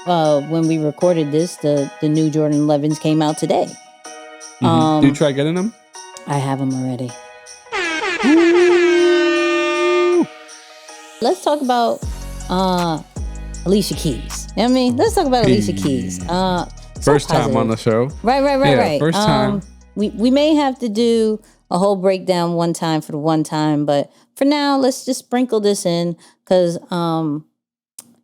when we recorded this, the new Jordan 11s came out today. Did you try getting them? I have them already. Let's talk about Alicia Keys. You know what I mean? Let's talk about Alicia Keys. First time on the show. Right. First time. We may have to do a whole breakdown one time for the one time, but for now, let's just sprinkle this in because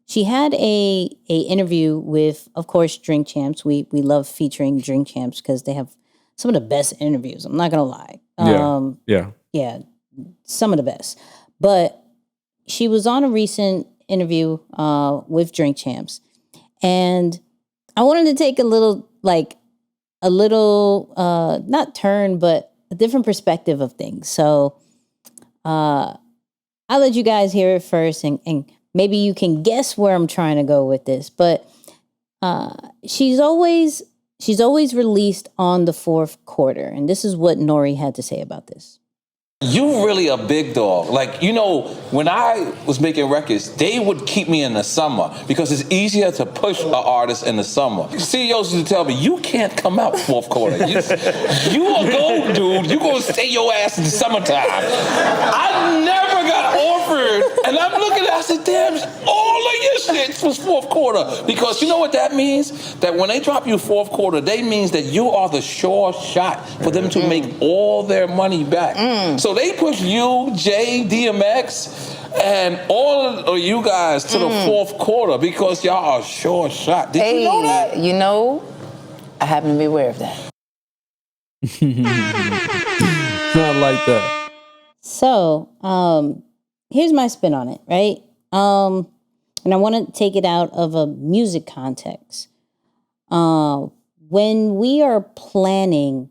she had a interview with, of course, Drink Champs. We love featuring Drink Champs because they have some of the best interviews. I'm not gonna lie. Yeah, some of the best. But she was on a recent interview with Drink Champs, and I wanted to take a little not turn, but a different perspective of things. So I'll let you guys hear it first, and maybe you can guess where I'm trying to go with this. But she's always released on the fourth quarter, and this is what Nore had to say about this. You really a big dog. Like, when I was making records, they would keep me in the summer because it's easier to push an artist in the summer. CEOs used to tell me, you can't come out fourth quarter. You a go, dude. You gonna stay your ass in the summertime. I never got offered, and I'm looking at it, I said, damn, all of your shit was fourth quarter. Because you know what that means? That when they drop you fourth quarter, that means that you are the sure shot for them to make all their money back. So they push you, Jay, DMX, and all of you guys to the fourth quarter because y'all are sure shot. Did you know that? I happen to be aware of that. Not like that. So, here's my spin on it, right? And I want to take it out of a music context. When we are planning,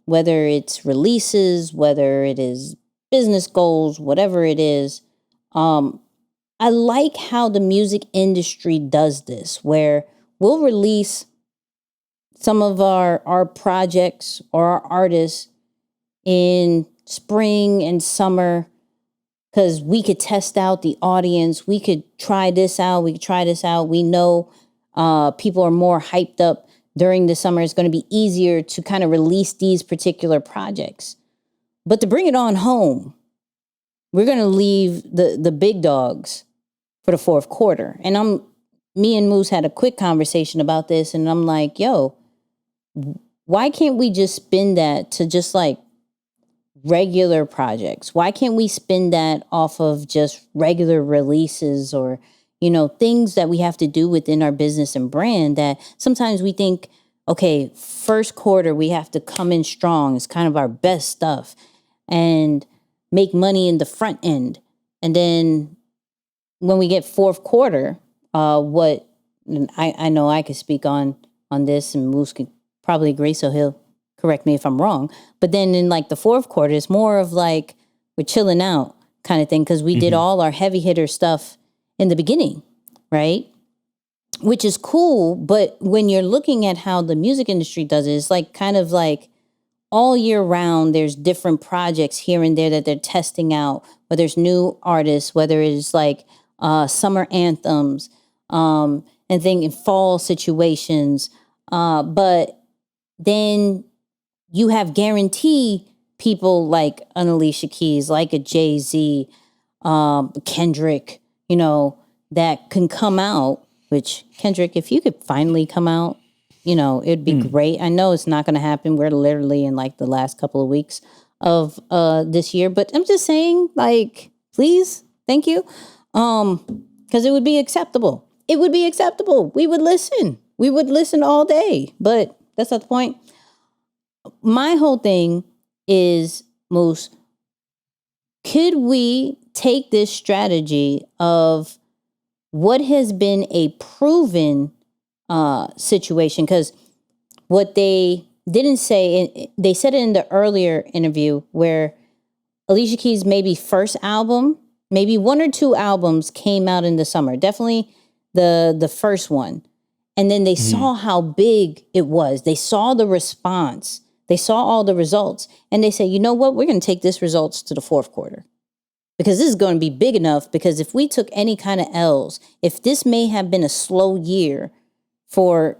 whether it's releases, whether it is business goals, whatever it is, I like how the music industry does this, where we'll release some of our projects or our artists in spring and summer because we could test out the audience. We could try this out. We know people are more hyped up during the summer. It's going to be easier to kind of release these particular projects. But to bring it on home, we're going to leave the big dogs for the fourth quarter. And me and Moose had a quick conversation about this, and I'm like, yo, why can't we just spin that to just like regular projects? Why can't we spin that off of just regular releases or, things that we have to do within our business and brand that sometimes we think, okay, first quarter, we have to come in strong. It's kind of our best stuff and make money in the front end. And then when we get fourth quarter, I know I could speak on this and Moose could probably agree, so he'll correct me if I'm wrong. But then in like the fourth quarter, it's more of like we're chilling out kind of thing because we did all our heavy hitter stuff in the beginning, right? Which is cool, but when you're looking at how the music industry does it, it's like kind of like all year round, there's different projects here and there that they're testing out, whether there's new artists, whether it's like summer anthems, and in fall situations. But then you have guarantee people like an Alicia Keys, like a Jay-Z, Kendrick, that can come out, which Kendrick, if you could finally come out, it'd be great. I know it's not going to happen. We're literally in like the last couple of weeks of this year, but I'm just saying, like, please, thank you. Because it would be acceptable. It would be acceptable. We would listen. We would listen all day, but that's not the point. My whole thing is, Moose, could we take this strategy of what has been a proven situation? Because what they didn't say, they said it in the earlier interview where Alicia Keys' maybe first album, maybe one or two albums came out in the summer. Definitely the first one. And then they saw how big it was. They saw the response. They saw all the results. And they say, you know what? We're going to take this results to the fourth quarter. because this is going to be big enough, because if we took any kind of L's, if this may have been a slow year for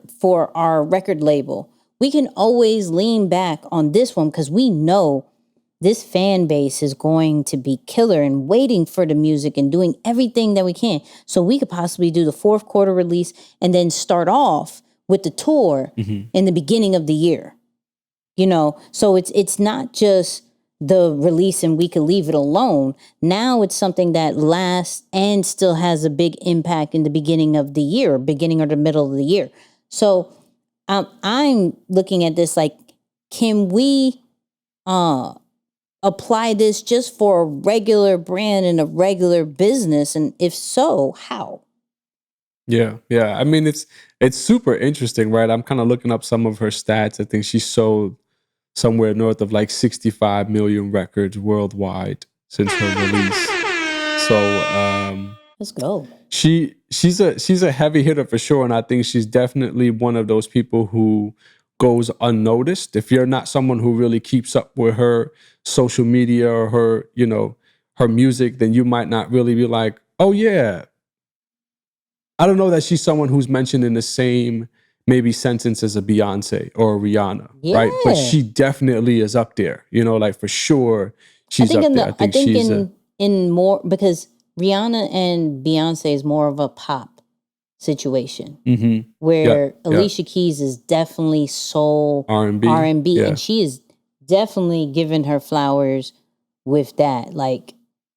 our record label, we can always lean back on this one because we know this fan base is going to be killer and waiting for the music and doing everything that we can. So we could possibly do the fourth quarter release and then start off with the tour in the beginning of the year. You know, so it's not just the release and we could leave it alone. Now it's something that lasts and still has a big impact in the beginning of the year, beginning or the middle of the year. So I'm looking at this like, can we apply this just for a regular brand and a regular business? And if so, how? Yeah. I mean, it's super interesting, right? I'm kind of looking up some of her stats. I think she sold somewhere north of like 65 million records worldwide since her release. So let's go. She's a heavy hitter for sure, and I think she's definitely one of those people who goes unnoticed. If you're not someone who really keeps up with her social media or her, you know, her music, then you might not really be like, oh yeah. I don't know that she's someone who's mentioned in the same maybe sentence as a Beyonce or a Rihanna, right? But she definitely is up there, you know, like for sure she's up there. I think in more, because Rihanna and Beyonce is more of a pop situation, where Alicia Keys is definitely soul R&B, and she is definitely giving her flowers with that. Like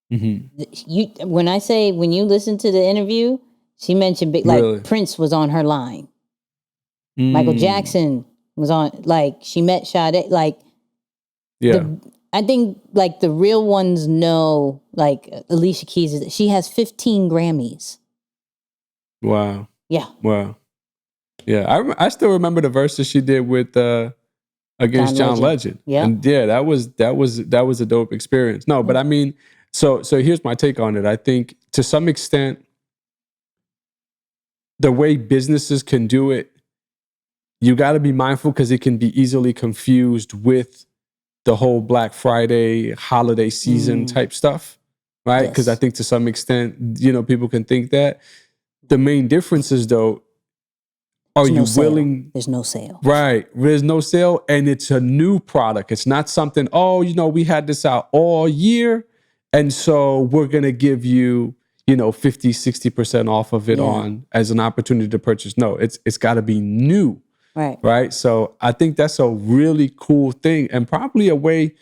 when you listen to the interview, she mentioned like Prince was on her line. Michael Jackson was on, like, she met Sade, like, I think, like, the real ones know, like, Alicia Keys, she has 15 Grammys. Wow. Yeah. Wow. Yeah, I still remember the verses she did with against John Legend. Yeah. And that was a dope experience. No, but I mean, so here's my take on it. I think to some extent, the way businesses can do it, you got to be mindful because it can be easily confused with the whole Black Friday holiday season type stuff, right? Because I think to some extent, you know, people can think that. The main difference is, though, are you willing? There's no sale. Right. There's no sale, and it's a new product. It's not something, oh, you know, we had this out all year, and so we're going to give you, you know, 50, 60% off of it on as an opportunity to purchase. No, it's got to be new. Right. So I think that's a really cool thing, and probably a way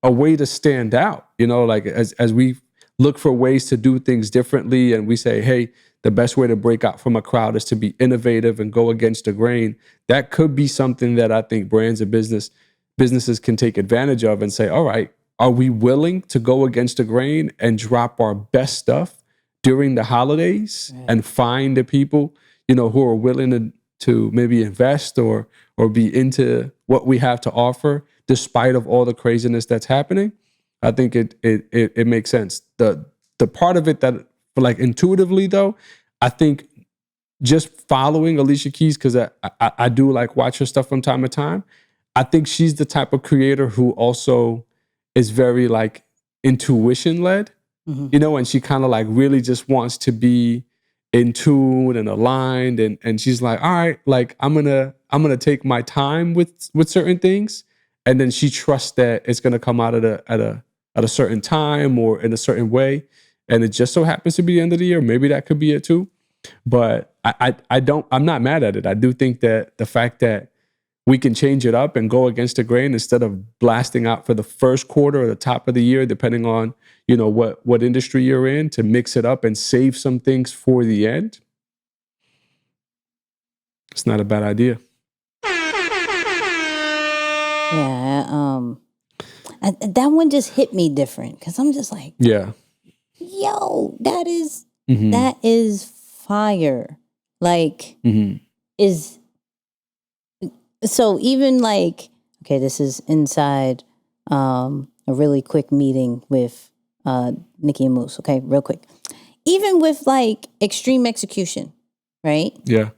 to stand out, you know, like as we look for ways to do things differently and we say, hey, the best way to break out from a crowd is to be innovative and go against the grain. That could be something that I think brands and businesses can take advantage of and say, all right, are we willing to go against the grain and drop our best stuff during the holidays and find the people, you know, who are willing to maybe invest or be into what we have to offer, despite of all the craziness that's happening? I think it makes sense. The part of it that, like, intuitively though, I think just following Alicia Keys, because I do like watch her stuff from time to time, I think she's the type of creator who also is very like intuition led, you know, and she kind of like really just wants to be in tune and aligned, and she's like, all right, like I'm gonna take my time with certain things, and then she trusts that it's gonna come out at a certain time or in a certain way, and it just so happens to be the end of the year. Maybe that could be it too, but I'm not mad at it. I do think that the fact that we can change it up and go against the grain instead of blasting out for the first quarter or the top of the year, depending on, you know, what industry you're in, to mix it up and save some things for the end. It's not a bad idea. Yeah. That one just hit me different because I'm just like, yo, that is fire. Like, so even like, okay, this is inside a really quick meeting with Nicky and Moose. Okay, real quick. Even with like extreme execution, right? Yeah.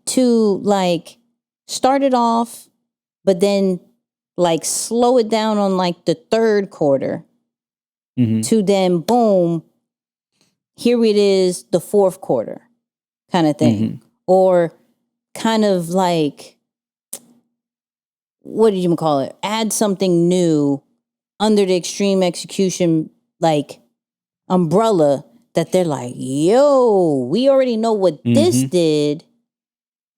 To like start it off, but then like slow it down on like the third quarter to then boom, here it is, the fourth quarter kind of thing. Or kind of like, what did you call it? Add something new under the extreme execution like umbrella that they're like, yo, we already know what this did.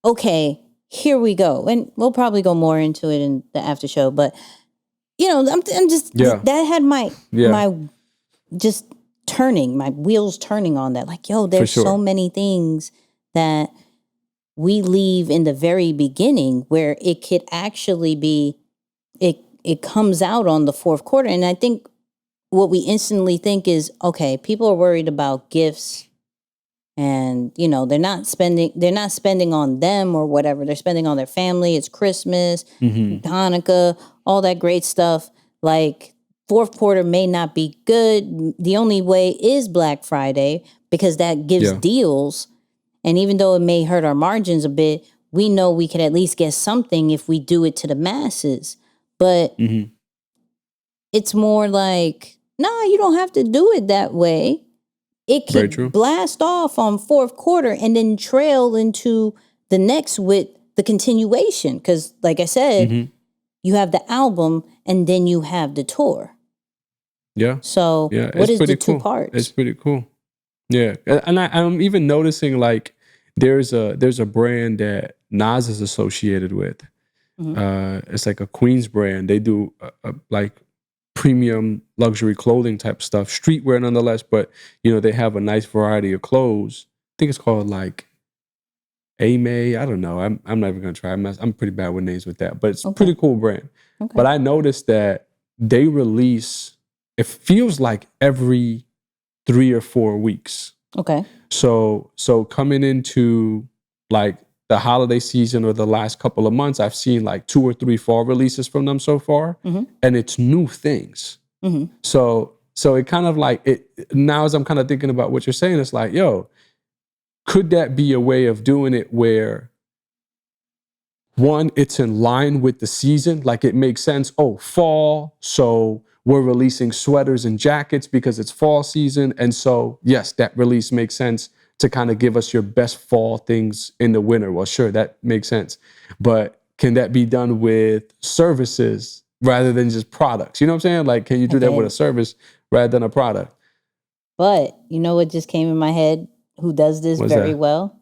Okay, here we go. And we'll probably go more into it in the after show. But, you know, I'm just, that had my just turning, my wheels turning on that. Like, yo, there's so many things that we leave in the very beginning where it could actually be, it comes out on the fourth quarter. And I think what we instantly think is, okay, people are worried about gifts and, you know, they're not spending on them or whatever. They're spending on their family. It's Christmas, Hanukkah, all that great stuff. Like, fourth quarter may not be good. The only way is Black Friday because that gives deals. And even though it may hurt our margins a bit, we know we could at least get something if we do it to the masses. But it's more like, nah, you don't have to do it that way. It can blast off on fourth quarter and then trail into the next with the continuation. Because like I said, you have the album and then you have the tour. Yeah. So what is the two parts? It's pretty cool. Yeah. And I'm even noticing like there's a brand that Nas is associated with. It's like a Queens brand. They do like premium luxury clothing type stuff, streetwear nonetheless, but you know, they have a nice variety of clothes. I think it's called like May. I don't know. I'm not even gonna try. I'm pretty bad with names with that, but it's a pretty cool brand. But I noticed that they release, it feels like every 3 or 4 weeks. Okay. So coming into like the holiday season or the last couple of months, I've seen like 2 or 3 fall releases from them so far, and it's new things. So it kind of like it now as I'm kind of thinking about what you're saying, it's like, yo, could that be a way of doing it where one, it's in line with the season, like it makes sense. Oh, fall, so we're releasing sweaters and jackets because it's fall season, and so yes, that release makes sense to kind of give us your best fall things in the winter. Well, sure, that makes sense. But can that be done with services rather than just products? You know what I'm saying? Like, can you do that with a service rather than a product? But you know what just came in my head? Who does this very well?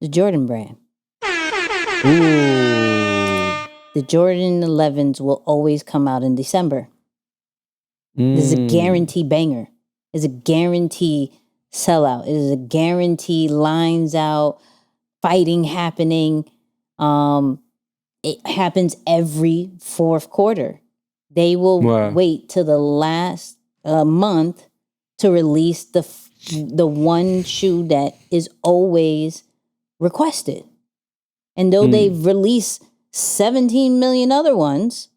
The Jordan brand. Ooh. The Jordan 11s will always come out in December. This is a guarantee banger. It's a guarantee sellout. It is a guarantee lines out, fighting happening. It happens every fourth quarter. They will wait till the last month to release the one shoe that is always requested. And though they've released 17 million other ones,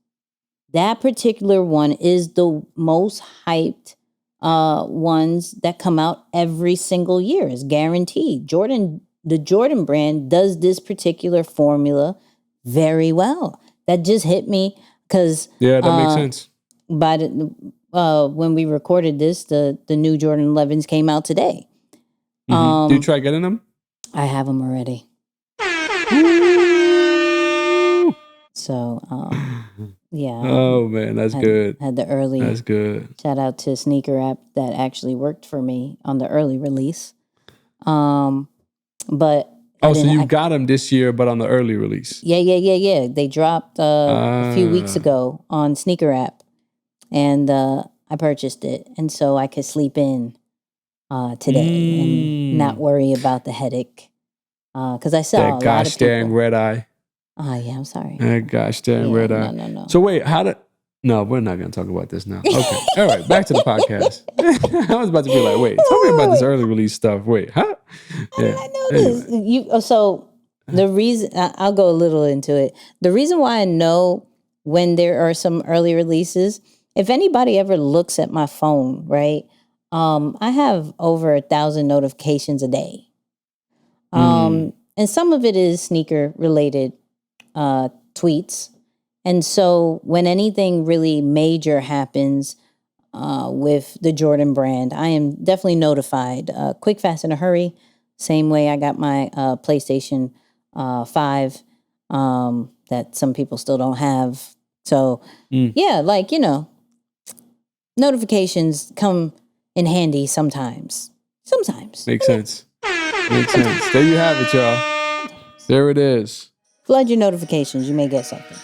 that particular one is the most hyped ones that come out every single year. Is guaranteed. The Jordan brand does this particular formula very well. That just hit me because that makes sense. By when we recorded this, the new Jordan 11s came out today. Did you try getting them? I have them already. So, yeah. Oh man, that's good. Had the early. That's good. Shout out to Sneaker App that actually worked for me on the early release. But so you got them this year, but on the early release. Yeah. They dropped a few weeks ago on Sneaker App, and I purchased it, and so I could sleep in today and not worry about the headache. Because I saw that a lot of people. gosh dang red eye. Oh yeah, I'm sorry. That gosh dang red eye. No. So wait, no, we're not going to talk about this now. Okay. All right. Back to the podcast. I was about to be like, wait, tell me about this early release stuff. Wait, huh? Yeah. I know this. So the reason, I'll go a little into it. The reason why I know when there are some early releases, if anybody ever looks at my phone, right? I have over 1,000 notifications a day. And some of it is sneaker related tweets. And so when anything really major happens with the Jordan brand, I am definitely notified. Quick, fast, in a hurry. Same way I got my PlayStation 5 that some people still don't have. So yeah, like, you know, notifications come in handy sometimes. Sometimes. Makes sense. Makes sense. There you have it, y'all. There it is. Flood your notifications. You may get something.